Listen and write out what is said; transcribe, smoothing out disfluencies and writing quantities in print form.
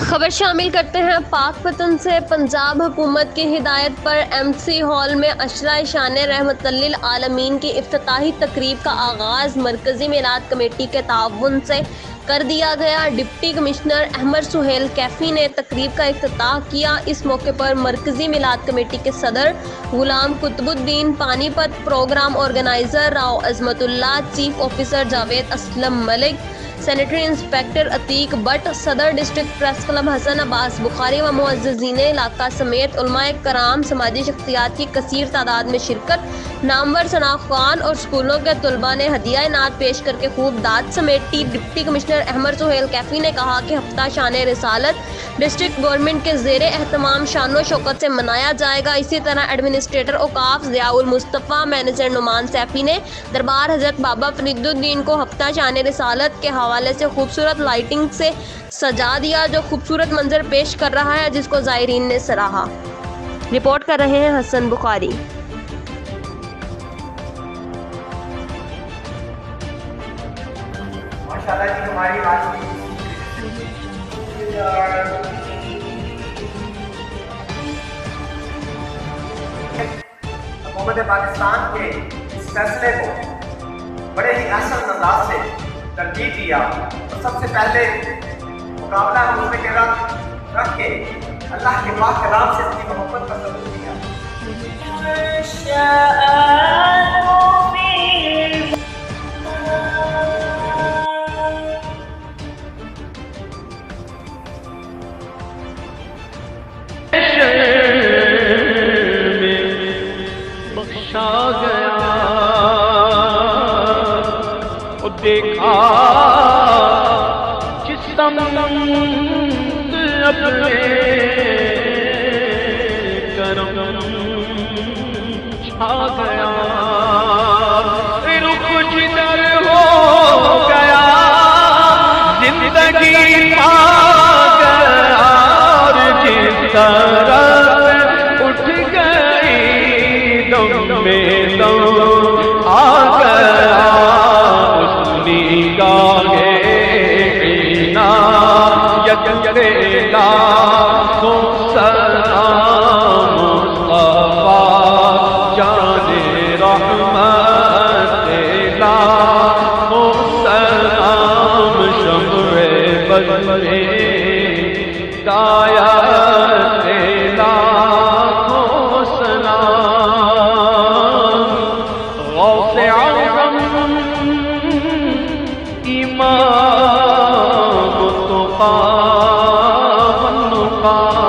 خبر شامل کرتے ہیں پاک وطن سے۔ پنجاب حکومت کی ہدایت پر ایم سی ہال میں عشرہ شان رحمت للعالمین کی افتتاحی تقریب کا آغاز مرکزی میلاد کمیٹی کے تعاون سے کر دیا گیا۔ ڈپٹی کمشنر احمد سہیل کیفی نے تقریب کا افتتاح کیا۔ اس موقع پر مرکزی میلاد کمیٹی کے صدر غلام قطب الدین پانی پت، programme organizer Rao Azmat Ullah, chief officer Javed Aslam Malik, sanitary inspector Atiq Butt, صدر district press club Hassan Abbas Bukhari و معززین علاقہ سمیت علماء کرام، سماجی شخصیات کی کثیر تعداد میں شرکت۔ نامور شناخت خوان اور اسکولوں کے طلباء نے ہدیہ نعت پیش کر کے خوب داد سمیٹی۔ ڈپٹی کمشنر احمد سہیل کیفی نے کہا کہ ہفتہ شان رسالت ڈسٹرکٹ گورنمنٹ کے زیر اہتمام شان و شوکت سے منایا جائے گا۔ اسی طرح ایڈمنسٹریٹر اوقاف ضیاء المصطفیٰ، مینیجر نعمان سیفی نے دربار حضرت بابا فرید الدین کو ہفتہ شان رسالت کے حوالے سے خوبصورت لائٹنگ سے سجا دیا، جو خوبصورت منظر پیش کر رہا ہے، جس کو زائرین نے سراہا۔ رپورٹ کر رہے ہیں حسن بخاری۔ ماشاءاللہ جی، ہماری آج کی حکومت پاکستان کے اس فیصلے کو بڑے ہی احسن انداز سے ترتیب دیا، اور سب سے پہلے مقابلہ حضور کے رکھ کے اللہ کے پاک کلام سے اپنی محبت کا ثبوت دیا۔ بخشا گیا اور دیکھا جس سمت اپنے کرم چھا گیا، رخ جدھر ہو گیا زندگی پا گیا، اور جس طرح اٹھ گئی دم میں دم آ گیا، اس نگاہ عینا یک لاکھوں سلام مصطفیٰ جان رحمت لاکھوں سلام شمع بدر ہدایت لاکھوں سلام، غوث اعظم امام التقیٰ والنقیٰ